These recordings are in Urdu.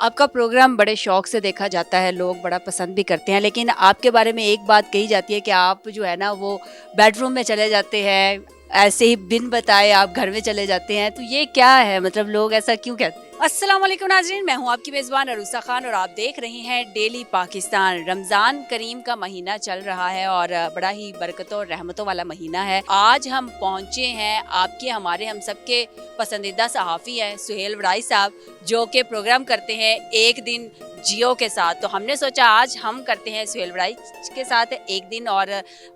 آپ کا پروگرام بڑے شوق سے دیکھا جاتا ہے، لوگ بڑا پسند بھی کرتے ہیں، لیکن آپ کے بارے میں ایک بات کہی جاتی ہے کہ آپ جو ہے نا وہ بیڈ روم میں چلے جاتے ہیں، ایسے ہی بن بتائے آپ گھر میں چلے جاتے ہیں، تو یہ کیا ہے؟ مطلب لوگ ایسا کیوں کہتے ہیں؟ السلام علیکم ناظرین، میں ہوں آپ کی میزبان عروسہ خان اور آپ دیکھ رہے ہیں ڈیلی پاکستان۔ رمضان کریم کا مہینہ چل رہا ہے اور بڑا ہی برکتوں اور رحمتوں والا مہینہ ہے۔ آج ہم پہنچے ہیں آپ کے ہم سب کے پسندیدہ صحافی ہیں سہیل وڑائی صاحب، جو کہ پروگرام کرتے ہیں ایک دن جیو کے ساتھ۔ تو ہم نے سوچا آج ہم کرتے ہیں سہیل وڑائی کے ساتھ ایک دن اور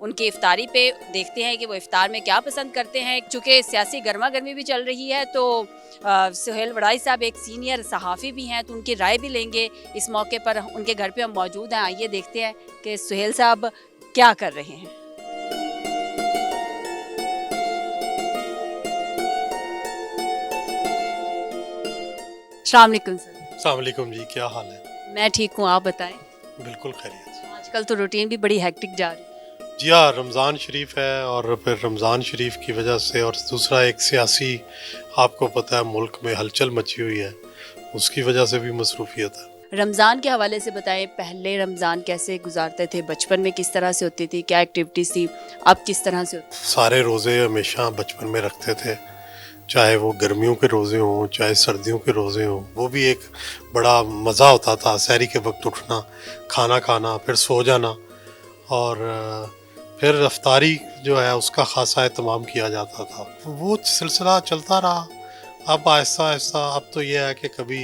ان کی افطاری پہ دیکھتے ہیں کہ وہ افطار میں کیا پسند کرتے ہیں۔ چونکہ سیاسی گرما گرمی بھی چل رہی ہے تو سہیل وڑائی صاحب ایک سینئر صحافی بھی ہیں، تو ان کی رائے بھی لیں گے۔ اس موقع پر ان کے گھر پہ ہم موجود ہیں، آئیے دیکھتے ہیں کہ سہیل صاحب کیا کر رہے ہیں۔ السلام علیکم سر۔ السلام علیکم جی، کیا حال ہے؟ میں ٹھیک ہوں، آپ بتائیں۔ بالکل خیریت سے۔ آج کل تو روٹین بھی بڑی ہیکٹک جا رہی ہے۔ جی ہاں، رمضان شریف ہے اور پھر رمضان شریف کی وجہ سے اور دوسرا ایک سیاسی، آپ کو پتہ ہے ملک میں ہلچل مچی ہوئی ہے، اس کی وجہ سے بھی مصروفیت ہے۔ رمضان کے حوالے سے بتائیں، پہلے رمضان کیسے گزارتے تھے؟ بچپن میں کس طرح سے ہوتی تھی؟ کیا ایکٹیویٹیز تھی؟ اب کس طرح سے ہوتی؟ سارے روزے ہمیشہ بچپن میں رکھتے تھے، چاہے وہ گرمیوں کے روزے ہوں چاہے سردیوں کے روزے ہوں، وہ بھی ایک بڑا مزہ ہوتا تھا، سحری کے وقت اٹھنا، کھانا کھانا، پھر سو جانا، اور پھر افطاری جو ہے اس کا خاصا اہتمام کیا جاتا تھا۔ وہ سلسلہ چلتا رہا۔ اب آہستہ آہستہ اب تو یہ ہے کہ کبھی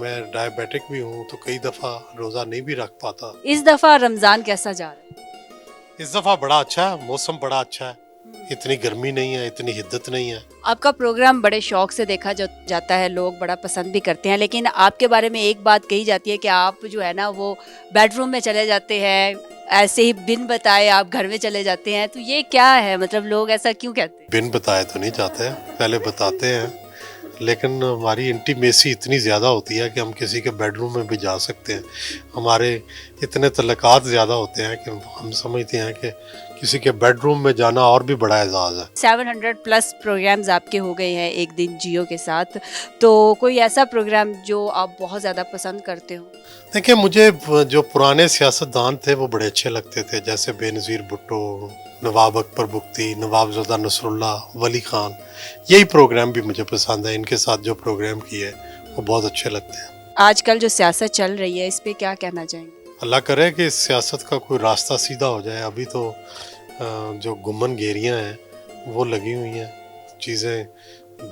میں ڈائبیٹک بھی ہوں تو کئی دفعہ روزہ نہیں بھی رکھ پاتا۔ اس دفعہ رمضان کیسا جا رہا ہے؟ اس دفعہ بڑا اچھا ہے، موسم بڑا اچھا ہے، اتنی گرمی نہیں ہے، اتنی حدت نہیں ہے۔ آپ کا پروگرام بڑے شوق سے دیکھا جاتا ہے، لوگ بڑا پسند بھی کرتے ہیں، لیکن آپ کے بارے میں ایک بات کہی جاتی ہے کہ آپ جو ہے نا وہ بیڈ روم میں چلے جاتے ہیں، ایسے ہی بن بتائے آپ گھر میں چلے جاتے ہیں، تو یہ کیا ہے؟ مطلب لوگ ایسا کیوں کہتے ہیں؟ بن بتائے تو نہیں جاتے، پہلے بتاتے ہیں، لیکن ہماری انٹیمیسی اتنی زیادہ ہوتی ہے کہ ہم کسی کے بیڈ روم میں بھی جا سکتے ہیں۔ ہمارے اتنے تعلقات زیادہ ہوتے ہیں کہ ہم سمجھتے ہیں کہ کسی کے بیڈ روم میں جانا اور بھی بڑا اعزاز ہے۔ 700+ پروگرامز آپ کے ہو گئے ہیں ایک دن جیو کے ساتھ، تو کوئی ایسا پروگرام جو آپ بہت زیادہ پسند کرتے ہو؟ دیکھیں، مجھے جو پرانے سیاستدان تھے وہ بڑے اچھے لگتے تھے، جیسے بے نظیر بھٹو، نواب اکبر بگٹی، نواب زادہ نصر اللہ، ولی خان، یہی پروگرام بھی مجھے پسند ہے۔ ان کے ساتھ جو پروگرام کیے وہ بہت اچھے لگتے ہیں۔ آج کل جو سیاست چل رہی ہے اس پہ کیا کہنا چاہیں گے؟ اللہ کرے کہ اس سیاست کا کوئی راستہ سیدھا ہو جائے۔ ابھی تو جو گمن گیریاں ہیں وہ لگی ہوئی ہیں، چیزیں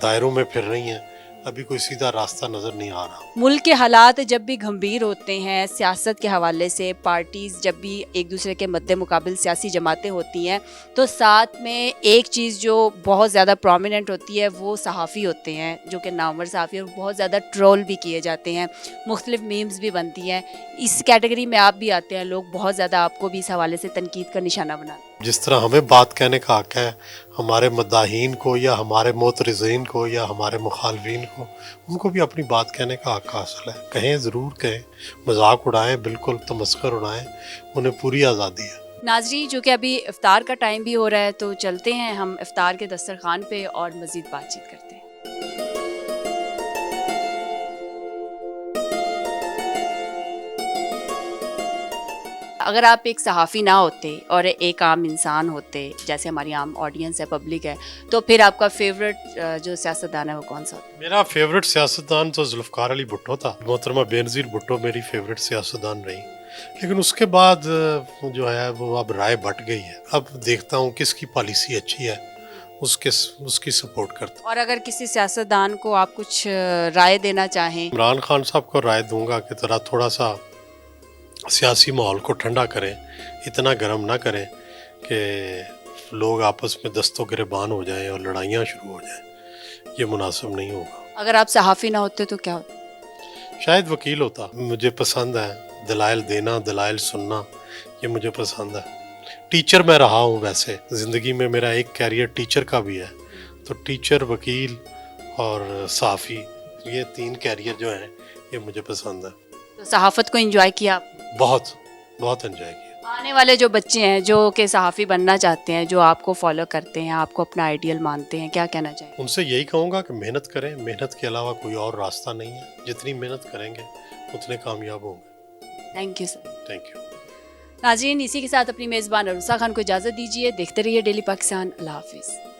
دائروں میں پھر رہی ہیں، ابھی کوئی سیدھا راستہ نظر نہیں آ رہا۔ ملک کے حالات جب بھی گھمبیر ہوتے ہیں سیاست کے حوالے سے، پارٹیز جب بھی ایک دوسرے کے مد مقابل سیاسی جماعتیں ہوتی ہیں، تو ساتھ میں ایک چیز جو بہت زیادہ پرومیننٹ ہوتی ہے وہ صحافی ہوتے ہیں، جو کہ نامور صحافی، اور بہت زیادہ ٹرول بھی کیے جاتے ہیں، مختلف میمز بھی بنتی ہیں۔ اس کیٹیگری میں آپ بھی آتے ہیں، لوگ بہت زیادہ آپ کو بھی اس حوالے سے تنقید کا نشانہ بناتے ہیں۔ جس طرح ہمیں بات کہنے کا حق ہے، ہمارے مداحین کو یا ہمارے معترضین کو یا ہمارے مخالفین کو، ان کو بھی اپنی بات کہنے کا حق حاصل ہے۔ کہیں، ضرور کہیں، مذاق اڑائیں، بالکل تمسخر اڑائیں، انہیں پوری آزادی ہے۔ ناظرین، جو کہ ابھی افطار کا ٹائم بھی ہو رہا ہے تو چلتے ہیں ہم افطار کے دسترخوان پہ اور مزید بات چیت کرتے ہیں۔ اگر آپ ایک صحافی نہ ہوتے اور ایک عام انسان ہوتے، جیسے ہماری عام آڈینس ہے، پبلک ہے، تو پھر آپ کا فیورٹ جو سیاستدان ہے وہ کون سا ہوتا؟ میرا فیورٹ سیاستدان تو ذوالفقار علی بھٹو تھا۔ محترمہ بے نظیر بھٹو میری فیورٹ سیاستدان رہی، لیکن اس کے بعد جو ہے وہ اب رائے بٹ گئی ہے۔ اب دیکھتا ہوں کس کی پالیسی اچھی ہے، اس کی سپورٹ کرتا ہوں۔ اور اگر کسی سیاستدان کو آپ کچھ رائے دینا چاہیں؟ عمران خان صاحب کو رائے دوں گا کہ ذرا تھوڑا سا سیاسی ماحول کو ٹھنڈا کریں، اتنا گرم نہ کریں کہ لوگ آپس میں دست و گریبان ہو جائیں اور لڑائیاں شروع ہو جائیں، یہ مناسب نہیں ہوگا۔ اگر آپ صحافی نہ ہوتے تو کیا ہوتا؟ شاید وکیل ہوتا۔ مجھے پسند ہے دلائل دینا، دلائل سننا، یہ مجھے پسند ہے۔ ٹیچر میں رہا ہوں، ویسے زندگی میں میرا ایک کیریئر ٹیچر کا بھی ہے، تو ٹیچر، وکیل اور صحافی، یہ 3 کیریئر جو ہیں یہ مجھے پسند ہے۔ تو صحافت کو انجوائے کیا آپ؟ بہت بہت انجوائے کیا۔ آنے والے جو بچے ہیں جو کہ صحافی بننا چاہتے ہیں, جو آپ کو فالو کرتے ہیں, آپ کو اپنا آئیڈیل مانتے ہیں, کیا کہنا چاہیں گے؟ ان سے یہی کہوں گا کہ محنت کریں, محنت کے علاوہ کوئی اور راستہ نہیں ہے, جتنی محنت کریں گے اتنے کامیاب ہوں گے. Thank you sir. Thank you. ناظرین, اسی کے ساتھ اپنی میزبان عروسہ خان کو اجازت دیجیے. دیکھتے رہیے ڈیلی پاکستان. اللہ حافظ.